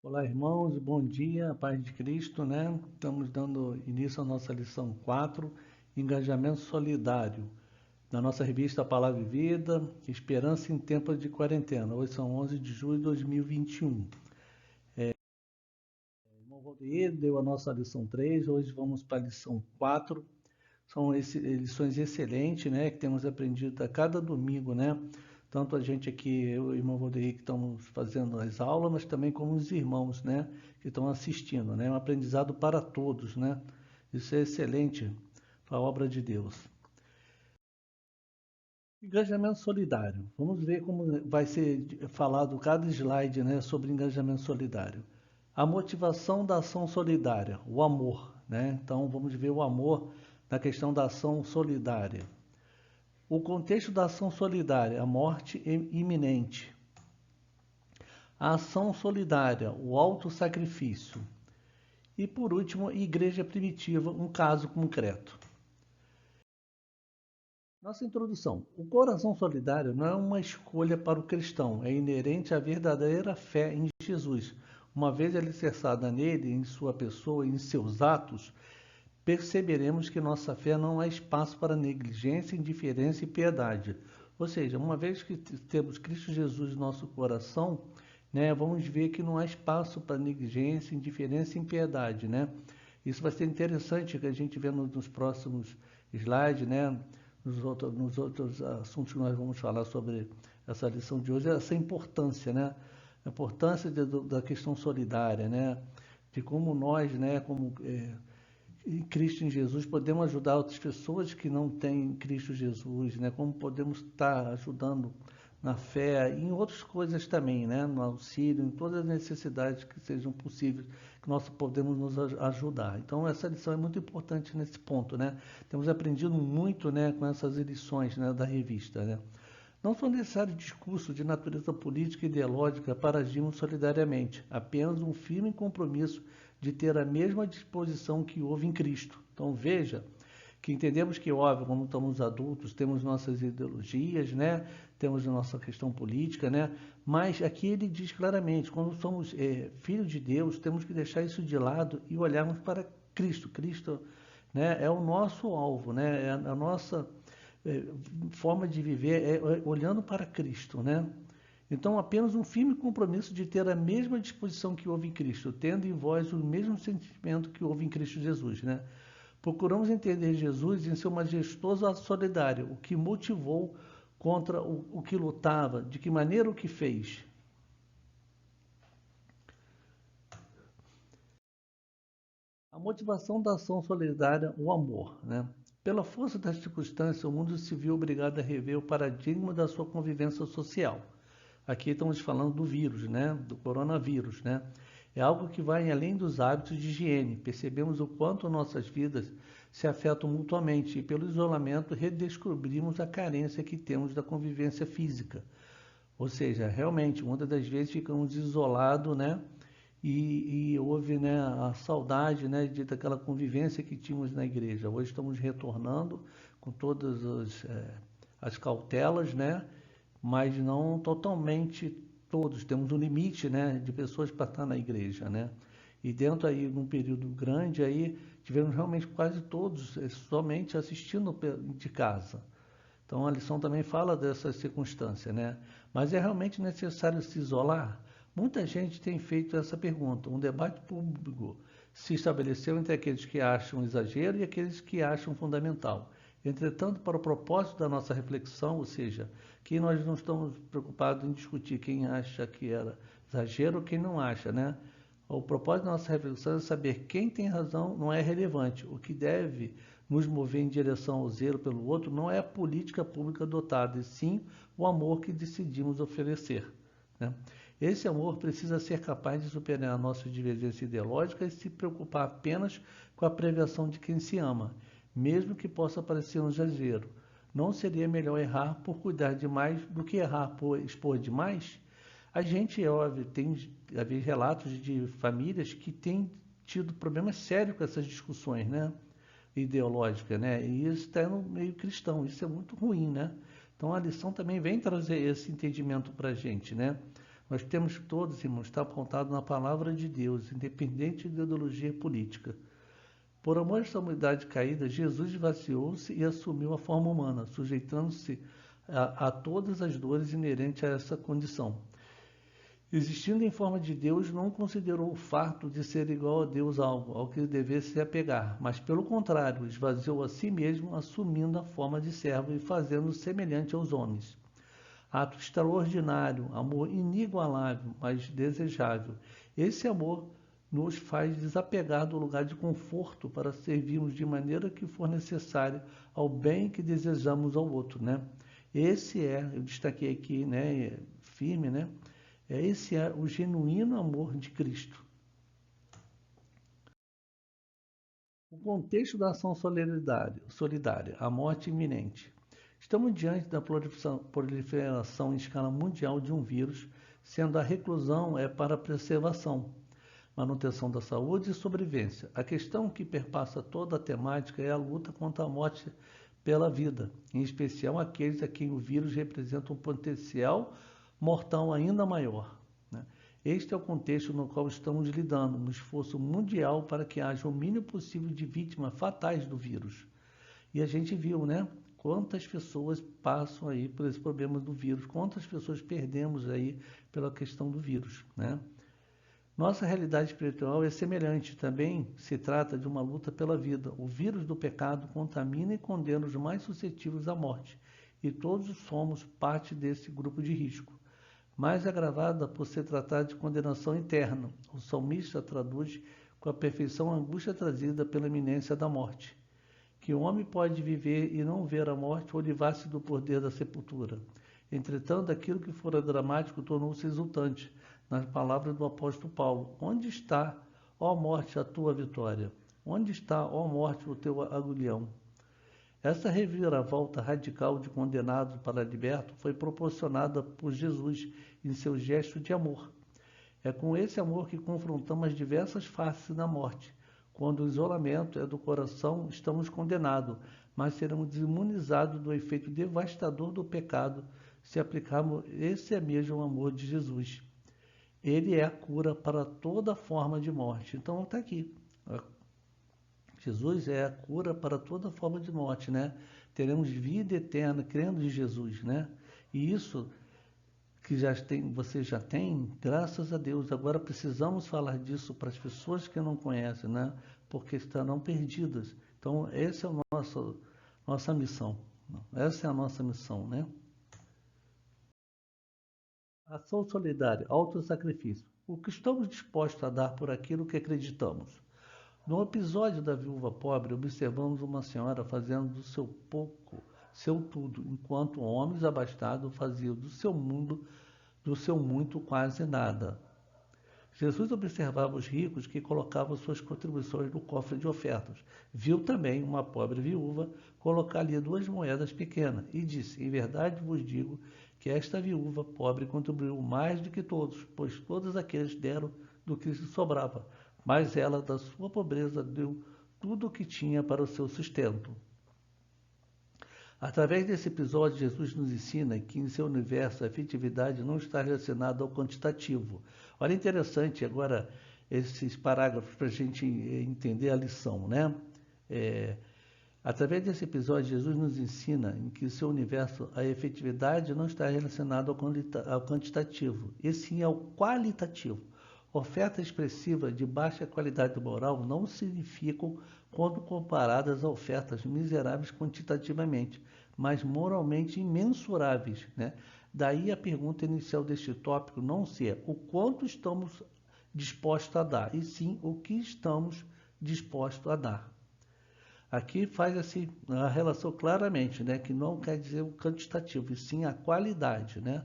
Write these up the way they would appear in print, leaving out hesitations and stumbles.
Olá, irmãos, bom dia, a paz de Cristo, né? Estamos dando início à nossa lição 4, Engajamento Solidário, da nossa revista Palavra e Vida, Esperança em Tempos de Quarentena. Hoje são 11 de julho de 2021. O irmão Valdeir deu a nossa lição 3, hoje vamos para a lição 4. São lições excelentes, né? Que temos aprendido a cada domingo, né? Tanto a gente aqui, eu e o irmão Valdeir, que estamos fazendo as aulas, mas também como os irmãos, né? Que estão assistindo, né? Um aprendizado para todos, né? Isso é excelente para a obra de Deus. Engajamento solidário. Vamos ver como vai ser falado cada slide, né, sobre engajamento solidário. A motivação da ação solidária, o amor, né? Então vamos ver o amor na questão da ação solidária. O contexto da ação solidária, a morte iminente. A ação solidária, o autossacrifício. E por último, igreja primitiva, um caso concreto. Nossa introdução. O coração solidário não é uma escolha para o cristão, é inerente à verdadeira fé em Jesus. Uma vez alicerçada nele, em sua pessoa e em seus atos, perceberemos que nossa fé não há espaço para negligência, indiferença e piedade. Ou seja, uma vez que temos Cristo Jesus no nosso coração, né, vamos ver que não há espaço para negligência, indiferença e impiedade, né? Isso vai ser interessante que a gente vê nos próximos slides, né? Nos outros assuntos que nós vamos falar sobre essa lição de hoje, essa importância, né? A importância da questão solidária, né? De como nós, né, como em Cristo em Jesus, podemos ajudar outras pessoas que não têm Cristo Jesus, né? Como podemos estar ajudando na fé e em outras coisas também, né? No auxílio, em todas as necessidades que sejam possíveis, que nós podemos nos ajudar. Então, essa lição é muito importante nesse ponto, né? Temos aprendido muito, né, com essas edições, né, da revista, né? Não são necessários discursos de natureza política e ideológica para agirmos solidariamente, apenas um firme compromisso de ter a mesma disposição que houve em Cristo. Então veja que entendemos que, óbvio, quando estamos adultos, temos nossas ideologias, né? Temos a nossa questão política, né? Mas aqui ele diz claramente, quando somos filhos de Deus, temos que deixar isso de lado e olharmos para Cristo. Cristo, né, é o nosso alvo, né? É a nossa é, forma de viver olhando para Cristo, né? Então, apenas um firme compromisso de ter a mesma disposição que houve em Cristo, tendo em vós o mesmo sentimento que houve em Cristo Jesus, né? Procuramos entender Jesus em seu majestoso ato solidário, o que motivou contra o que lutava, de que maneira o que fez. A motivação da ação solidária, o amor, né? Pela força das circunstâncias, o mundo se viu obrigado a rever o paradigma da sua convivência social. Aqui estamos falando do vírus, né? Do coronavírus, né? É algo que vai além dos hábitos de higiene. Percebemos o quanto nossas vidas se afetam mutuamente e, pelo isolamento, redescobrimos a carência que temos da convivência física. Ou seja, realmente, muitas das vezes ficamos isolados, né? E houve, né, a saudade, né, daquela convivência que tínhamos na igreja. Hoje estamos retornando com todas as cautelas, né? Mas não totalmente todos. Temos um limite, né, de pessoas para estar na igreja, né? E dentro aí, num período grande aí, tivemos realmente quase todos somente assistindo de casa. Então a lição também fala dessa circunstância, né? Mas é realmente necessário se isolar? Muita gente tem feito essa pergunta. Um debate público se estabeleceu entre aqueles que acham exagero e aqueles que acham fundamental. Entretanto, para o propósito da nossa reflexão, ou seja, que nós não estamos preocupados em discutir quem acha que era exagero ou quem não acha, né? O propósito da nossa reflexão é saber quem tem razão não é relevante. O que deve nos mover em direção ao zelo pelo outro não é a política pública adotada, e sim o amor que decidimos oferecer, né? Esse amor precisa ser capaz de superar a nossa divergência ideológica e se preocupar apenas com a prevenção de quem se ama, mesmo que possa parecer um exagero. Não seria melhor errar por cuidar demais do que errar por expor demais? A gente, óbvio, tem haver relatos de famílias que têm tido problemas sérios com essas discussões, né, ideológicas, né, e isso está no meio cristão, isso é muito ruim, né. Então a lição também vem trazer esse entendimento para a gente, né. Nós temos todos, irmãos, estar apontado na palavra de Deus, independente de ideologia política. Por amor a esta humanidade caída, Jesus esvaziou-se e assumiu a forma humana, sujeitando-se a todas as dores inerentes a essa condição. Existindo em forma de Deus, não considerou o fato de ser igual a Deus algo ao que devesse se apegar, mas, pelo contrário, esvaziou a si mesmo, assumindo a forma de servo e fazendo-se semelhante aos homens. Ato extraordinário, amor inigualável, mas desejável. Esse amor nos faz desapegar do lugar de conforto para servirmos de maneira que for necessária ao bem que desejamos ao outro, né? Esse é, eu destaquei aqui, né, firme, né? Esse é o genuíno amor de Cristo. O contexto da ação solidária, a morte iminente. Estamos diante da proliferação em escala mundial de um vírus, sendo a reclusão para a preservação, manutenção da saúde e sobrevivência. A questão que perpassa toda a temática é a luta contra a morte pela vida, em especial aqueles a quem o vírus representa um potencial mortal ainda maior. Este é o contexto no qual estamos lidando, um esforço mundial para que haja o mínimo possível de vítimas fatais do vírus. E a gente viu, né? Quantas pessoas passam aí por esse problema do vírus, quantas pessoas perdemos aí pela questão do vírus, né? Nossa realidade espiritual é semelhante, também se trata de uma luta pela vida. O vírus do pecado contamina e condena os mais suscetíveis à morte, e todos somos parte desse grupo de risco. Mais agravada por se tratar de condenação eterna. O salmista traduz com a perfeição a angústia trazida pela iminência da morte. Que o homem pode viver e não ver a morte ou livrar-se do poder da sepultura. Entretanto, aquilo que fora dramático tornou-se exultante, nas palavras do apóstolo Paulo. Onde está, ó morte, a tua vitória? Onde está, ó morte, o teu aguilhão? Essa reviravolta radical de condenado para liberto foi proporcionada por Jesus em seu gesto de amor. É com esse amor que confrontamos as diversas faces da morte. Quando o isolamento é do coração, estamos condenados, mas seremos imunizados do efeito devastador do pecado se aplicarmos esse mesmo amor de Jesus. Ele é a cura para toda forma de morte. Então está aqui. Jesus é a cura para toda forma de morte, né? Teremos vida eterna crendo em Jesus, né? E isso que você já tem, graças a Deus. Agora precisamos falar disso para as pessoas que não conhecem, né? Porque estarão perdidas. Então, essa é a nossa missão. Essa é a nossa missão, né? Ação solidária, autossacrifício. O que estamos dispostos a dar por aquilo que acreditamos. No episódio da viúva pobre, observamos uma senhora fazendo do seu pouco, seu tudo, enquanto homens abastados faziam do seu muito, quase nada. Jesus observava os ricos que colocavam suas contribuições no cofre de ofertas. Viu também uma pobre viúva colocar ali 2 moedas pequenas e disse: em verdade vos digo que esta viúva pobre contribuiu mais do que todos, pois todos aqueles deram do que se sobrava, mas ela, da sua pobreza, deu tudo o que tinha para o seu sustento. Através desse episódio, Jesus nos ensina que em seu universo a afetividade não está relacionada ao quantitativo. Olha, interessante agora esses parágrafos para a gente entender a lição, né? Através desse episódio, Jesus nos ensina em que em seu universo a efetividade não está relacionada ao quantitativo, e sim ao qualitativo. Ofertas expressivas de baixa qualidade moral não significam quando comparadas a ofertas miseráveis quantitativamente, mas moralmente imensuráveis, né? Daí a pergunta inicial deste tópico não ser o quanto estamos dispostos a dar, e sim o que estamos dispostos a dar. Aqui faz a relação claramente, né? Que não quer dizer o quantitativo, e sim a qualidade, né?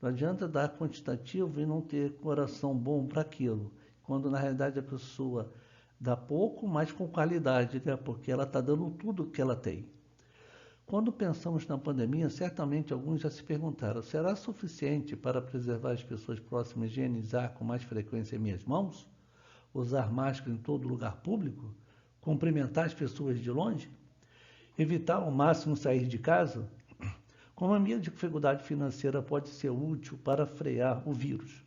Não adianta dar quantitativo e não ter coração bom para aquilo, quando na realidade a pessoa dá pouco, mas com qualidade, né? Porque ela está dando tudo o que ela tem. Quando pensamos na pandemia, certamente alguns já se perguntaram: será suficiente para preservar as pessoas próximas, higienizar com mais frequência minhas mãos? Usar máscara em todo lugar público? Cumprimentar as pessoas de longe? Evitar ao máximo sair de casa? Como a minha dificuldade financeira pode ser útil para frear o vírus?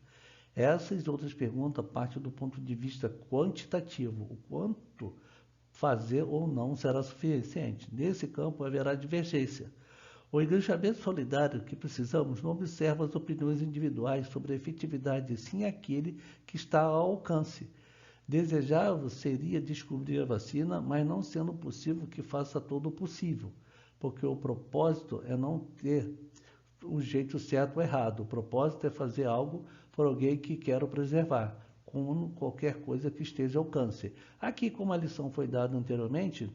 Essas e outras perguntas partem do ponto de vista quantitativo, o quanto fazer ou não será suficiente. Nesse campo haverá divergência. O engajamento solidário que precisamos não observa as opiniões individuais sobre a efetividade, sim aquele que está ao alcance. Desejável seria descobrir a vacina, mas não sendo possível que faça todo o possível, porque o propósito é não ter o jeito certo ou errado. O propósito é fazer algo por alguém que quero preservar, com qualquer coisa que esteja ao alcance. Aqui, como a lição foi dada anteriormente,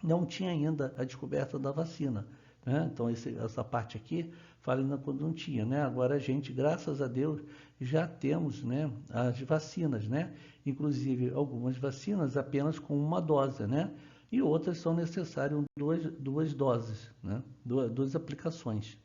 não tinha ainda a descoberta da vacina, né? Então, essa parte aqui fala ainda quando não tinha, né? Agora a gente, graças a Deus, já temos, né, as vacinas, né? Inclusive algumas vacinas apenas com uma dose, né? E outras são necessárias duas doses, né? Duas aplicações.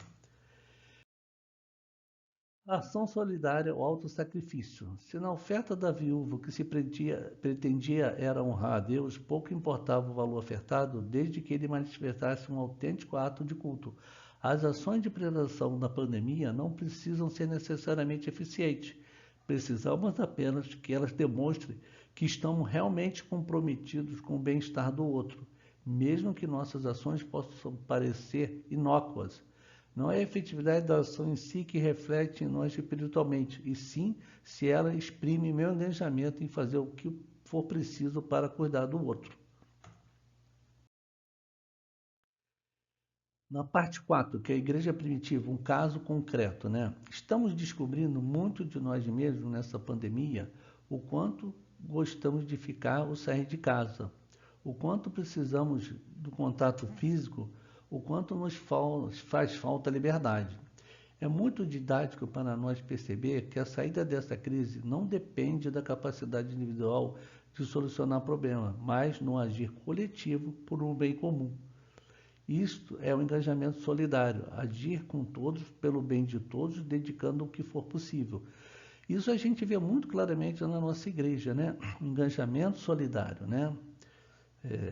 Ação solidária ou autossacrifício. Se na oferta da viúva o que se pretendia era honrar a Deus, pouco importava o valor ofertado, desde que ele manifestasse um autêntico ato de culto. As ações de prevenção da pandemia não precisam ser necessariamente eficientes. Precisamos apenas que elas demonstrem que estamos realmente comprometidos com o bem-estar do outro, mesmo que nossas ações possam parecer inócuas. Não é a efetividade da ação em si que reflete em nós espiritualmente, e sim se ela exprime meu engajamento em fazer o que for preciso para cuidar do outro. Na parte 4, que é a igreja primitiva, um caso concreto, né? Estamos descobrindo muito de nós mesmos nessa pandemia, o quanto gostamos de ficar ou sair de casa, o quanto precisamos do contato físico, o quanto nos faz falta liberdade. É muito didático para nós perceber que a saída dessa crise não depende da capacidade individual de solucionar problemas, mas no agir coletivo por um bem comum. Isto é o engajamento solidário, agir com todos pelo bem de todos, dedicando o que for possível. Isso a gente vê muito claramente na nossa igreja, né? Engajamento solidário, né?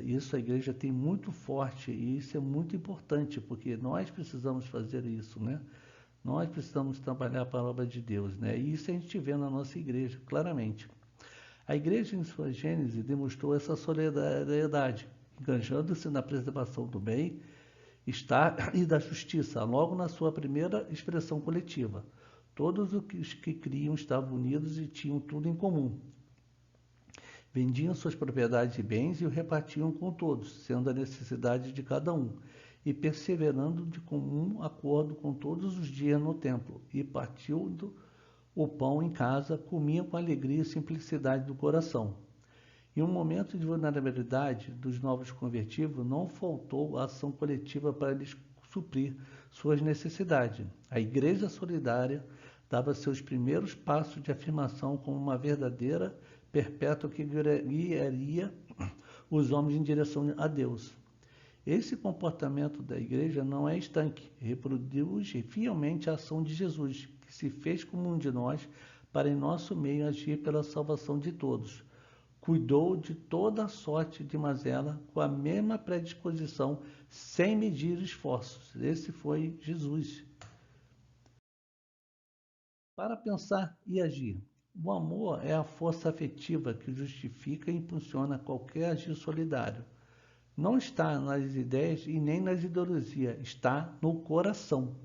Isso a igreja tem muito forte e isso é muito importante, porque nós precisamos fazer isso, né? Nós precisamos trabalhar a palavra de Deus, né? E isso a gente vê na nossa igreja, claramente. A igreja, em sua gênese, demonstrou essa solidariedade, enganjando-se na preservação do bem, estar e da justiça, logo na sua primeira expressão coletiva. Todos os que criam estavam unidos e tinham tudo em comum. Vendiam suas propriedades e bens e o repartiam com todos, sendo a necessidade de cada um, e perseverando de comum acordo com todos os dias no templo, e partindo o pão em casa, comiam com alegria e simplicidade do coração. Em um momento de vulnerabilidade dos novos convertidos, não faltou ação coletiva para lhes suprir suas necessidades. A Igreja Solidária dava seus primeiros passos de afirmação como uma verdadeira perpétua que guiaria os homens em direção a Deus. Esse comportamento da igreja não é estanque, reproduz fielmente a ação de Jesus, que se fez como um de nós para em nosso meio agir pela salvação de todos. Cuidou de toda sorte de mazela com a mesma predisposição, sem medir esforços. Esse foi Jesus. Para pensar e agir. O amor é a força afetiva que justifica e impulsiona qualquer agir solidário. Não está nas ideias e nem nas ideologias, está no coração.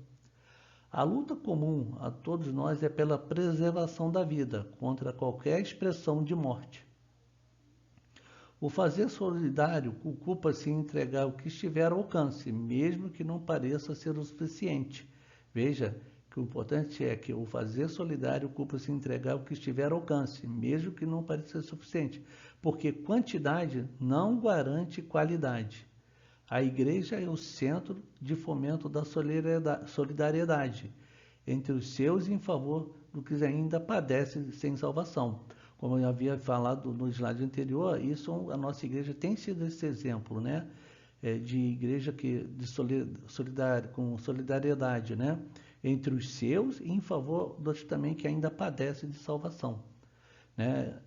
A luta comum a todos nós é pela preservação da vida, contra qualquer expressão de morte. O fazer solidário ocupa-se em entregar o que estiver ao alcance, mesmo que não pareça ser o suficiente. Veja que o importante é que o fazer solidário ocupa-se em entregar o que estiver ao alcance, mesmo que não pareça suficiente, porque quantidade não garante qualidade. A igreja é o centro de fomento da solidariedade entre os seus em favor do que ainda padecem sem salvação. Como eu havia falado no slide anterior, isso a nossa igreja tem sido esse exemplo, né? De igreja com solidariedade, né? Entre os seus e em favor dos também que ainda padecem de salvação, né?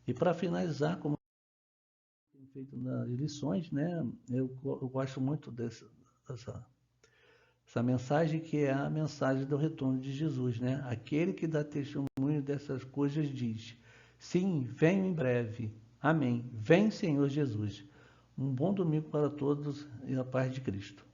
E para finalizar, como tenho feito nas lições, né? Eu gosto muito Essa mensagem que é a mensagem do retorno de Jesus, né? Aquele que dá testemunho dessas coisas diz: sim, venho em breve. Amém. Vem, Senhor Jesus. Um bom domingo para todos e a paz de Cristo.